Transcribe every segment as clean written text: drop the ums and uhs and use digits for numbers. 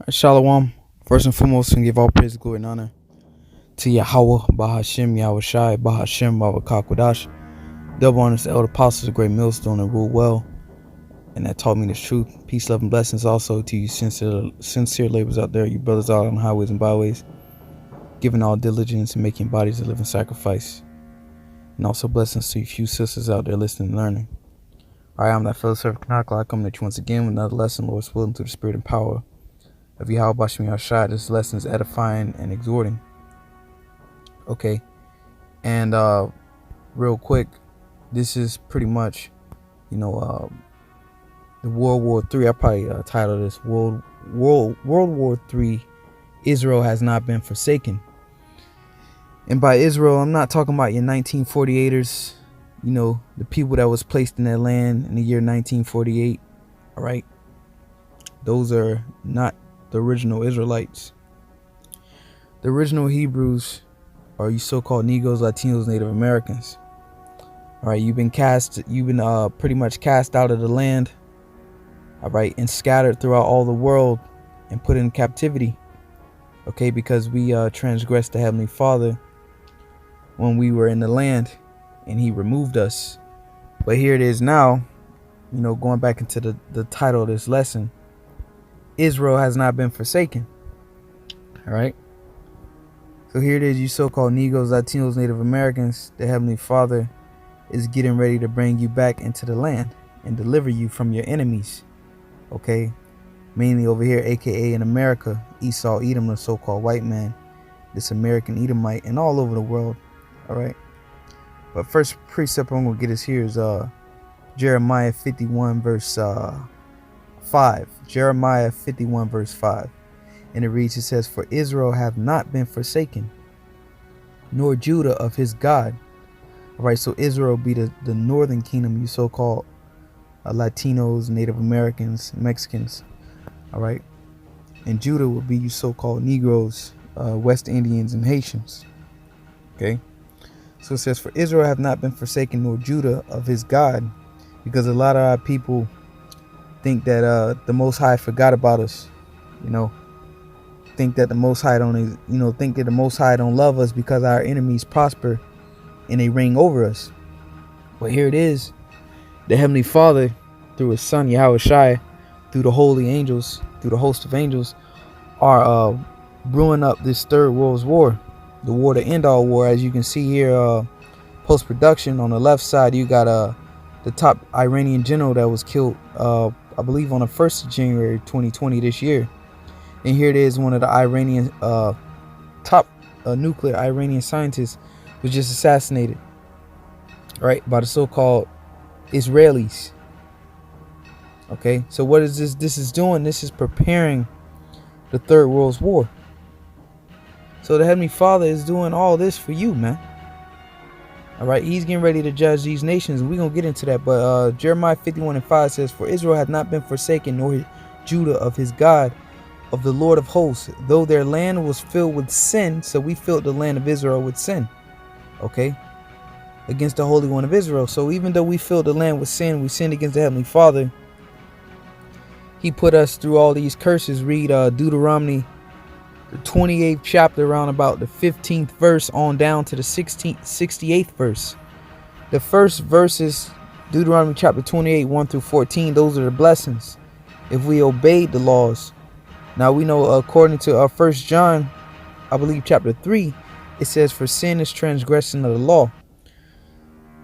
Shalom. First and foremost, and give all praise, glory, and honor to Yahweh, Bahashem, Yahweh Shai, Bahashem, Bahakakwadash. Double honors to elder apostles, a great millstone, and rule well, and that taught me the truth. Peace, love, and blessings also to you sincere laborers out there, you brothers out on highways and byways, giving all diligence and making bodies a living sacrifice. And also blessings to you few sisters out there listening and learning. I am that fellow servant Kanakla. I come to you once again with another lesson, Lord's willing, through the spirit and power of Yahweh Bashmi Ashai. This lesson is edifying and exhorting. Okay. And real quick, this is pretty much, the World War III. I probably titled this World War III. Israel has not been forsaken. And by Israel, I'm not talking about your 1948ers, the people that was placed in that land in the year 1948. All right. Those are not the original Israelites. The original Hebrews are you so-called Negroes, Latinos, Native Americans. All right, you've been pretty much cast out of the land. All right, and scattered throughout all the world and put in captivity. Okay, because we transgressed the Heavenly Father when we were in the land, and He removed us. But here it is now, going back into the title of this lesson. Israel has not been forsaken. All right. So here it is, you so-called Negroes, Latinos, Native Americans. The Heavenly Father is getting ready to bring you back into the land and deliver you from your enemies. Okay. Mainly over here, aka in America, Esau, Edom, the so-called white man, this American Edomite, and all over the world. All right. But first precept I'm going to get us here is Jeremiah 51 verse 5. Jeremiah 51 verse 5. And it reads, it says, "For Israel hath not been forsaken, nor Judah of his God." All right, so Israel be the northern kingdom, you so-called Latinos, Native Americans, Mexicans. All right. And Judah will be you so-called Negroes, West Indians, and Haitians. Okay. So it says, "For Israel hath not been forsaken, nor Judah of his God," because a lot of our people think that the Most High forgot about us, think that the Most High don't love us because our enemies prosper and they reign over us. But here it is, the Heavenly Father, through His Son Yahweh Shai, through the holy angels, through the host of angels, are brewing up this third world war, the war to end all war. As you can see here, post-production on the left side, you got the top Iranian general that was killed, I believe on the 1st of January 2020 this year. And here it is, one of the Iranian top nuclear Iranian scientists was just assassinated, right, by the so-called Israelis. Okay, so what is this? This is doing, this is preparing the Third World War. So the Heavenly Father is doing all this for you, man. All right, He's getting ready to judge these nations, and we're going to get into that. But Jeremiah 51 and 5 says, "For Israel hath not been forsaken, nor Judah of his God, of the Lord of hosts, though their land was filled with sin." So we filled the land of Israel with sin, okay, against the Holy One of Israel. So even though we filled the land with sin, we sinned against the Heavenly Father. He put us through all these curses. Read Deuteronomy, the 28th chapter, around about the 15th verse on down to the 68th verse. The first verses, Deuteronomy chapter 28, 1 through 14, those are the blessings if we obeyed the laws. Now we know, according to 1 John, I believe chapter 3, it says, "For sin is transgression of the law."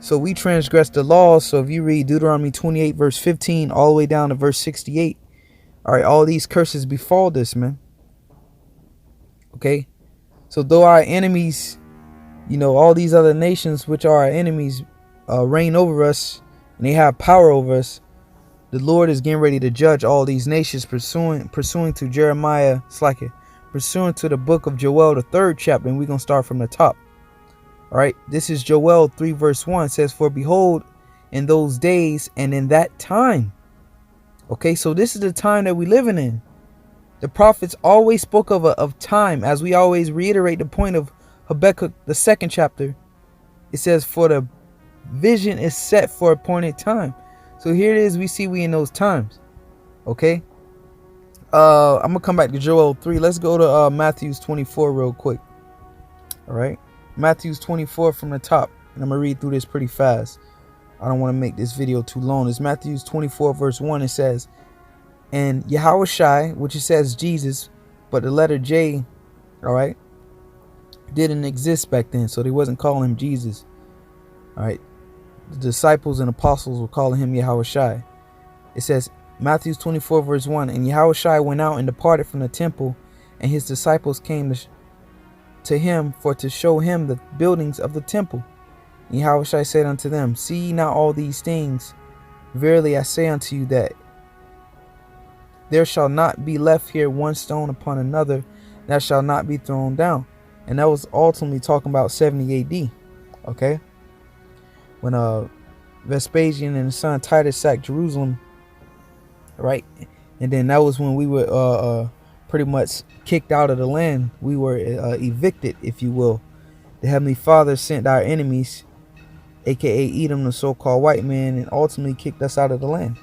So we transgress the law. So if you read Deuteronomy 28 verse 15 all the way down to verse 68, all right, all these curses befall this, man. Okay, so though our enemies, all these other nations which are our enemies reign over us and they have power over us, the Lord is getting ready to judge all these nations, pursuing to Jeremiah, pursuing to the book of Joel, the 3rd chapter, and we're going to start from the top. All right, this is Joel 3 verse 1. It says, "For behold, in those days and in that time." Okay, so this is the time that we're living in. The prophets always spoke of time, as we always reiterate the point of Habakkuk, the 2nd chapter. It says, "For the vision is set for appointed time." So here it is, we see we in those times. Okay. I'm gonna come back to Joel 3. Let's go to Matthew's 24 real quick. All right, Matthew's 24 from the top, and I'm gonna read through this pretty fast. I don't want to make this video too long. It's Matthew's 24 verse 1. It says, and Yahushai, which it says Jesus, but the letter J, all right, didn't exist back then, so they wasn't calling him Jesus. All right, the disciples and apostles were calling him Yahushai. It says, Matthew 24 verse 1, and Yahushua went out and departed from the temple, and his disciples came to him for to show him the buildings of the temple. And Yahushua said unto them, see ye not all these things? Verily I say unto you that there shall not be left here one stone upon another that shall not be thrown down. And that was ultimately talking about 70 AD. Okay, when Vespasian and his son Titus sacked Jerusalem. Right, and then that was when we were pretty much kicked out of the land. We were evicted, if you will. The Heavenly Father sent our enemies, aka Edom, the so-called white man, and ultimately kicked us out of the land.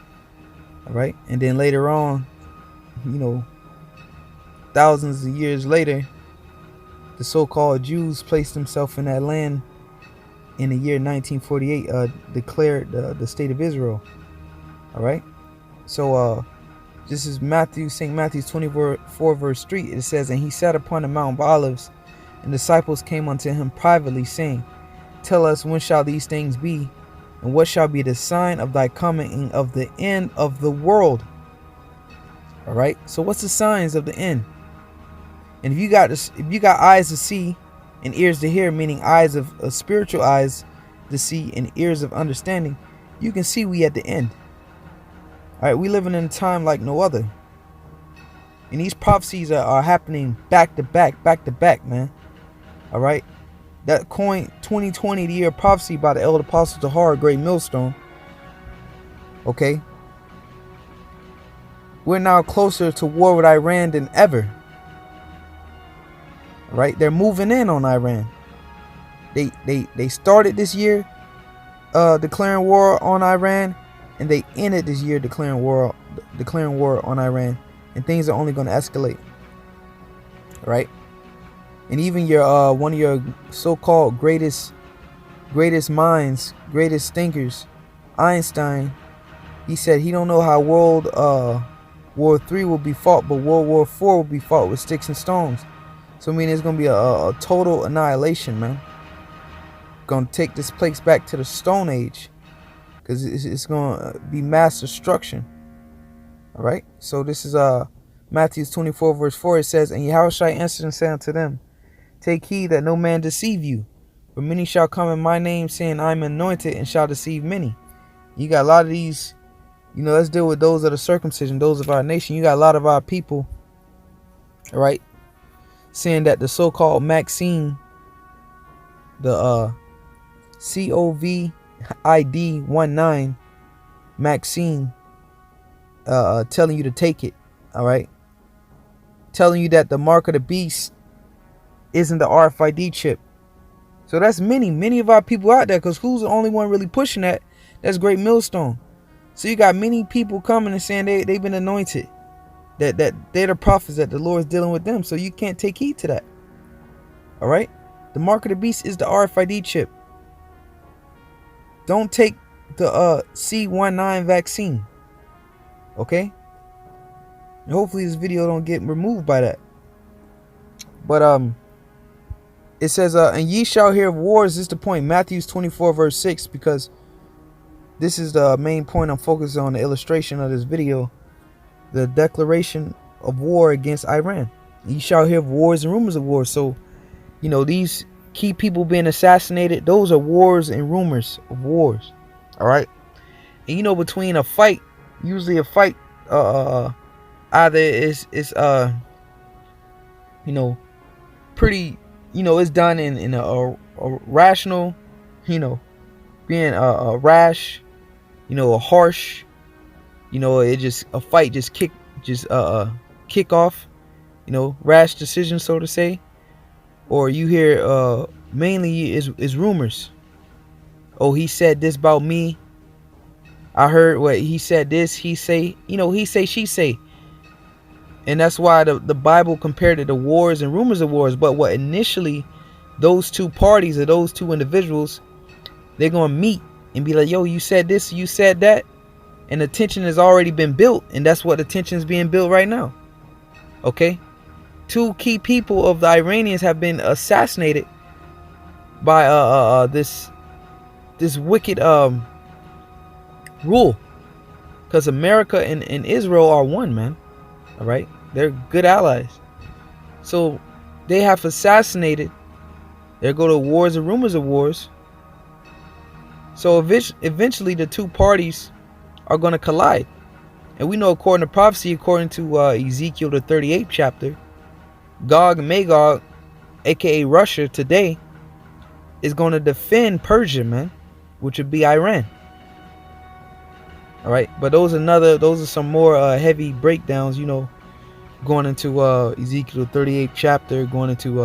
All right, and then later on, you know, thousands of years later, the so-called Jews placed themselves in that land in the year 1948, declared the state of Israel. All right. So this is St. Matthew's 24 verse 3. It says, and he sat upon the Mount of Olives, and disciples came unto him privately, saying, tell us, when shall these things be, and what shall be the sign of thy coming and of the end of the world? All right, so what's the signs of the end? And if you got eyes to see and ears to hear, meaning eyes of spiritual eyes to see and ears of understanding, you can see we at the end. All right, we living in a time like no other, and these prophecies are happening back to back, man. All right, that coin 2020, the year of prophecy by the elder apostle Tahar, great millstone. Okay, we're now closer to war with Iran than ever. All right, they're moving in on Iran. They started this year declaring war on Iran. And they ended this year declaring war on Iran, and things are only going to escalate. Right? And even your one of your so-called greatest minds, greatest thinkers, Einstein, he said he don't know how World War III will be fought, but World War IV will be fought with sticks and stones. So I mean, it's going to be a total annihilation, man. Going to take this place back to the Stone Age. Because it's going to be mass destruction. All right. So this is Matthew 24 verse 4. It says, and Yahushua answered and said unto them, take heed that no man deceive you. For many shall come in my name, saying, I am anointed, and shall deceive many. You got a lot of these, you know, let's deal with those of the circumcision, those of our nation. You got a lot of our people, all right, saying that the so-called Maxine, the COVID 19 Maxine, telling you to take it. All right, telling you that the mark of the beast isn't the RFID chip. So that's many of our people out there, because who's the only one really pushing that? That's Great Millstone. So you got many people coming and saying they've been anointed, that they're the prophets, that the Lord's dealing with them. So you can't take heed to that. All right, the mark of the beast is the RFID chip. Don't take the C19 vaccine. Okay? And hopefully this video don't get removed by that. But it says and ye shall hear of wars. This is the point, Matthew 24 verse 6, because this is the main point I'm focusing on, the illustration of this video, the declaration of war against Iran. Ye shall hear of wars and rumors of wars. So, you know, these key people being assassinated, those are wars and rumors of wars. All right. And you know, between a fight, usually a fight either is you know, pretty, you know, it's done in a rational, you know, being a rash, you know, a harsh, you know, it just a fight just kick off, you know, rash decision, so to say. Or you hear mainly is rumors. Oh, he said this about me. I heard what he said this, he say, you know, he say, she say. And that's why the Bible compared it to wars and rumors of wars. But what initially those two parties or those two individuals, they're going to meet and be like, yo, you said this, you said that. And the tension has already been built. And that's what the tension is being built right now. Okay. Two key people of the Iranians have been assassinated by this wicked rule. Because America and Israel are one, man. All right. They're good allies. So they have assassinated. There go to wars and rumors of wars. So eventually the two parties are going to collide. And we know, according to prophecy, according to Ezekiel, the 38th chapter, Gog and Magog, aka Russia today, is going to defend Persia, man, which would be Iran. All right. But those are some more heavy breakdowns, you know, going into Ezekiel 38th chapter, going into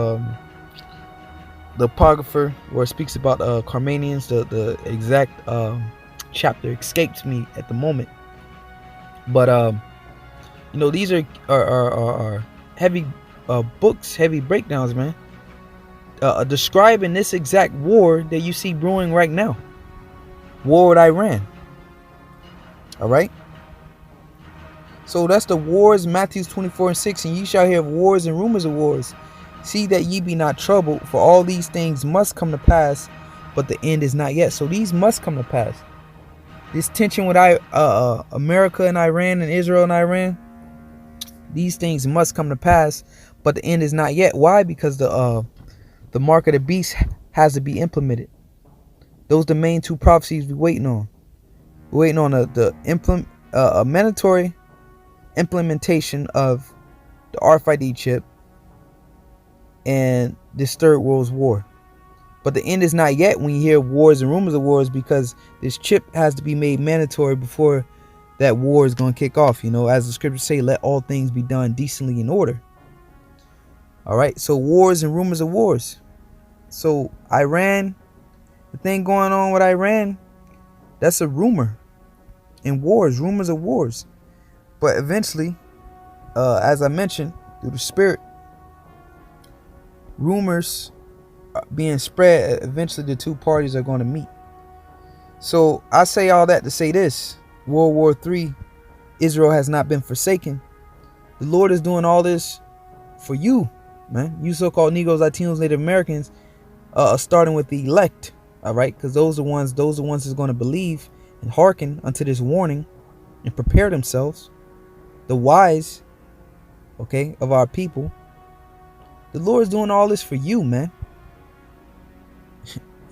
the Apocrypha, where it speaks about Carmanians. The exact chapter escapes me at the moment. But you know, these are heavy books, heavy breakdowns, man, describing this exact war that you see brewing right now. War with Iran. All right. So that's the wars, Matthew 24:6. And ye shall hear of wars and rumors of wars. See that ye be not troubled, for all these things must come to pass, but the end is not yet. So these must come to pass. This tension with America and Iran and Israel and Iran, these things must come to pass, but the end is not yet. Why? Because the mark of the beast has to be implemented. Those are the main two prophecies we're waiting on. We're waiting on a mandatory implementation of the RFID chip and this Third World War. But the end is not yet when you hear wars and rumors of wars, because this chip has to be made mandatory before that war is going to kick off. You know, as the scriptures say, let all things be done decently in order. All right. So wars and rumors of wars. So Iran, the thing going on with Iran, that's a rumor. And wars, rumors of wars. But eventually, as I mentioned, through the spirit, rumors being spread, eventually the two parties are going to meet. So I say all that to say this: World War III, Israel has not been forsaken. The Lord is doing all this for you, man. You so-called Negroes, Latinos, Native Americans, starting with the elect. All right, because those are the ones that's going to believe and hearken unto this warning and prepare themselves. The wise, okay, of our people. The Lord is doing all this for you, man.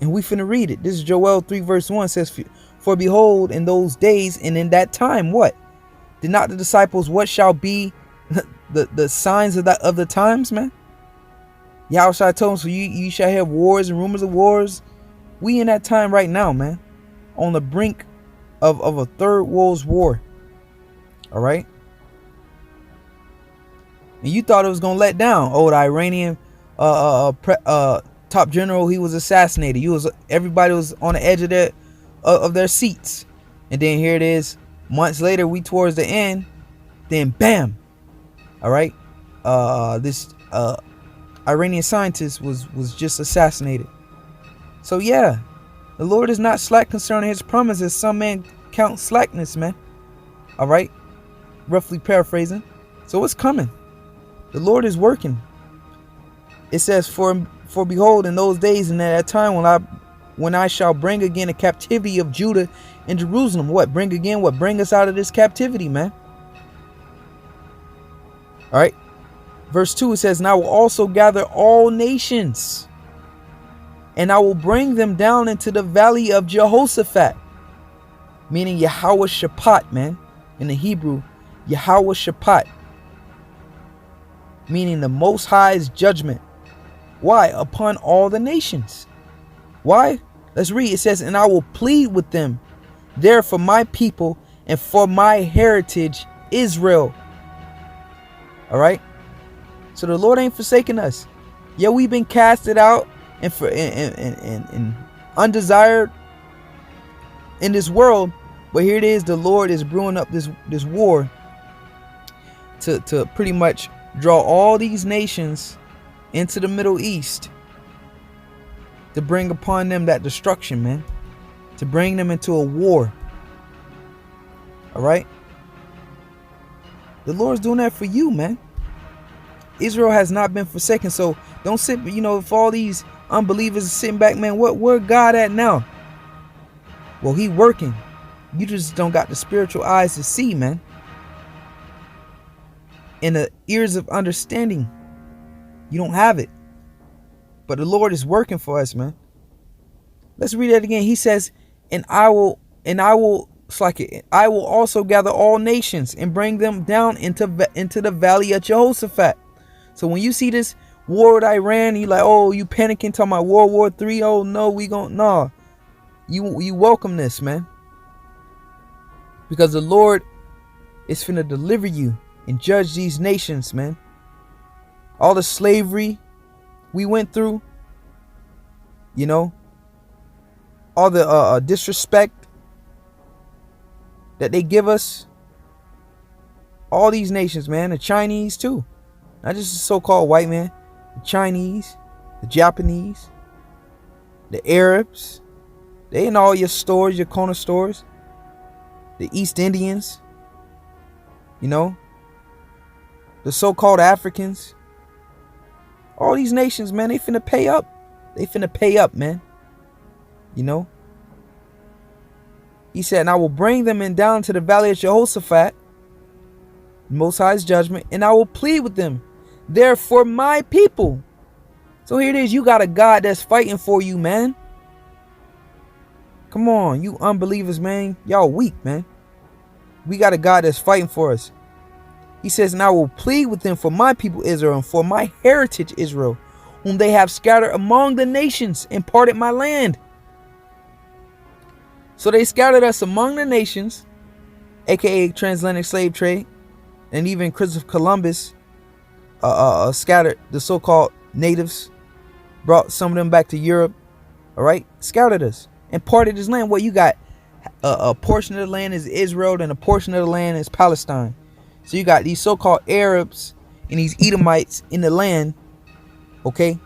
And we finna read it. This is Joel 3 verse 1 says, for behold, in those days and in that time, what? Did not the disciples, what shall be the signs of the times, man? Yahushua told them, so you shall have wars and rumors of wars. We in that time right now, man. On the brink of a third world war. All right. And you thought it was gonna let down. Oh, the Iranian top general, he was assassinated. Everybody was on the edge of their seats. And then here it is, months later, we towards the end, then bam. All right. This Iranian scientist was just assassinated. So yeah, the Lord is not slack concerning his promises. Some men count slackness, man. All right. Roughly paraphrasing. So it's coming. The Lord is working. It says, for behold, in those days and at that time when I shall bring again the captivity of Judah and Jerusalem. What? Bring again? What? Bring us out of this captivity, man. All right. Verse 2, it says, and I will also gather all nations, and I will bring them down into the valley of Jehoshaphat. Meaning Yahweh Shaphat, man. In the Hebrew, Yahweh Shaphat. Meaning the Most High's judgment. Why? Upon all the nations. Why? Let's read. It says, and I will plead with them there for my people and for my heritage, Israel. All right. So the Lord ain't forsaken us. Yeah, we've been casted out and undesired in this world. But here it is. The Lord is brewing up this war to pretty much draw all these nations into the Middle East, to bring upon them that destruction, man, to bring them into a war. All right, the Lord's doing that for you, man. Israel has not been forsaken. So don't sit, if all these unbelievers are sitting back, man, where God at now? Well, he working. You just don't got the spiritual eyes to see, man, and the ears of understanding. You don't have it. But the Lord is working for us, man. Let's read that again. He says, I will also gather all nations and bring them down into the valley of Jehoshaphat. So when you see this war with Iran, you like, oh, you panicking, talking about World War 3. Oh no, nah. You welcome this, man. Because the Lord is finna deliver you and judge these nations, man. All the slavery we went through, all the disrespect that they give us. All these nations, man, the Chinese too. Not just the so-called white man, the Chinese, the Japanese, the Arabs. They in all your stores, your corner stores. The East Indians, the so-called Africans. All these nations, man, they finna pay up. They finna pay up, man. He said, and I will bring them down to the valley of Jehoshaphat, Most High's judgment, and I will plead with them. They're for my people. So here it is. You got a God that's fighting for you, man. Come on, you unbelievers, man. Y'all weak, man. We got a God that's fighting for us. He says, and I will plead with them for my people Israel and for my heritage Israel, whom they have scattered among the nations and parted my land. So they scattered us among the nations, aka transatlantic slave trade, and even Christopher Columbus scattered the so-called natives, brought some of them back to Europe. All right, scattered us and parted his land. What you got? A portion of the land is Israel, and a portion of the land is Palestine. So you got these so-called Arabs and these Edomites in the land, okay,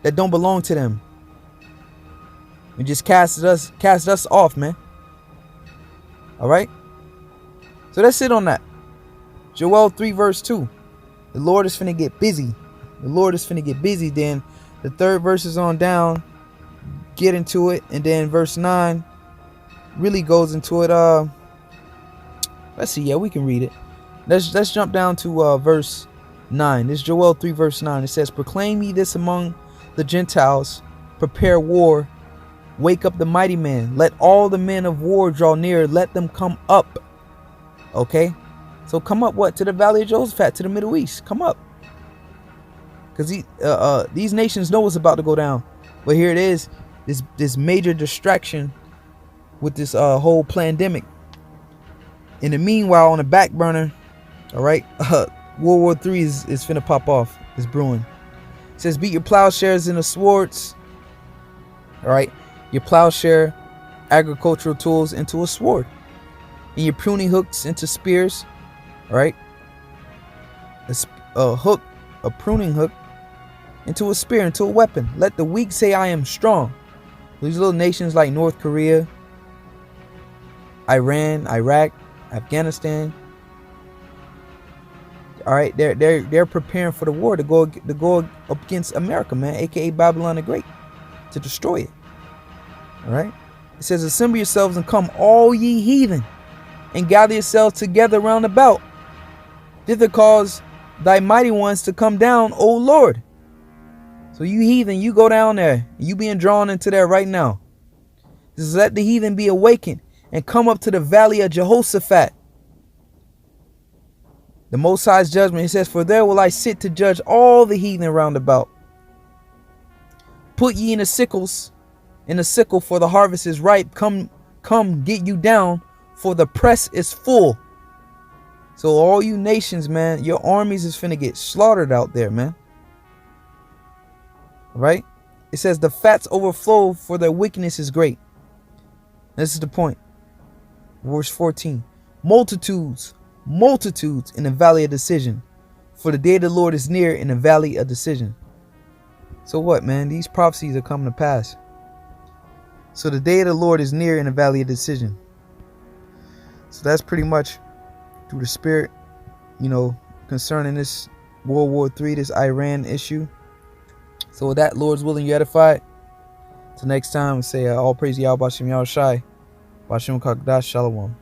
that don't belong to them. And just cast us off, man. All right. So that's it on that. Joel 3 verse 2. The Lord is finna get busy. The Lord is finna get busy. Then the third verse is on down. Get into it, and then verse 9 really goes into it. Let's see. Yeah, we can read it. Let's jump down to verse 9. This is Joel 3 verse 9. It says, proclaim ye this among the Gentiles, prepare war, wake up the mighty man, let all the men of war draw near, let them come up. Okay, so come up what? To the valley of Jehoshaphat, to the Middle East. Come up, because these nations know what's about to go down. But here it is, this major distraction with this whole pandemic. In the meanwhile, on the back burner, all right, World War 3 is finna pop off. It's brewing. It says, beat your plowshares into swords. All right, your plowshare agricultural tools into a sword, and your pruning hooks into spears. All right, a pruning hook into a spear, into a weapon. Let the weak say, I am strong. These little nations like North Korea, Iran, Iraq, Afghanistan. All right, they're preparing for the war to go up against America, man, aka Babylon the Great, to destroy it. All right, it says, assemble yourselves and come, all ye heathen, and gather yourselves together round about. Thither cause thy mighty ones to come down, O Lord. So you heathen, you go down there. You being drawn into there right now. Just let the heathen be awakened and come up to the valley of Jehoshaphat, the Most High's judgment. It says, for there will I sit to judge all the heathen round about. Put ye in the sickles, in the sickle, for the harvest is ripe. Come, get you down, for the press is full. So all you nations, man, your armies is finna get slaughtered out there, man. All right? It says the fats overflow, for their wickedness is great. This is the point. Verse 14. Multitudes multitudes in the valley of decision. For the day of the Lord is near in the valley of decision. So what, man? These prophecies are coming to pass. So the day of the Lord is near in the valley of decision. So that's pretty much through the Spirit, concerning this World War III, this Iran issue. So with that, Lord's willing, you edified. Till next time, say all praise Yahweh Bashem Yahushai. Bashem Kakdash Shalom.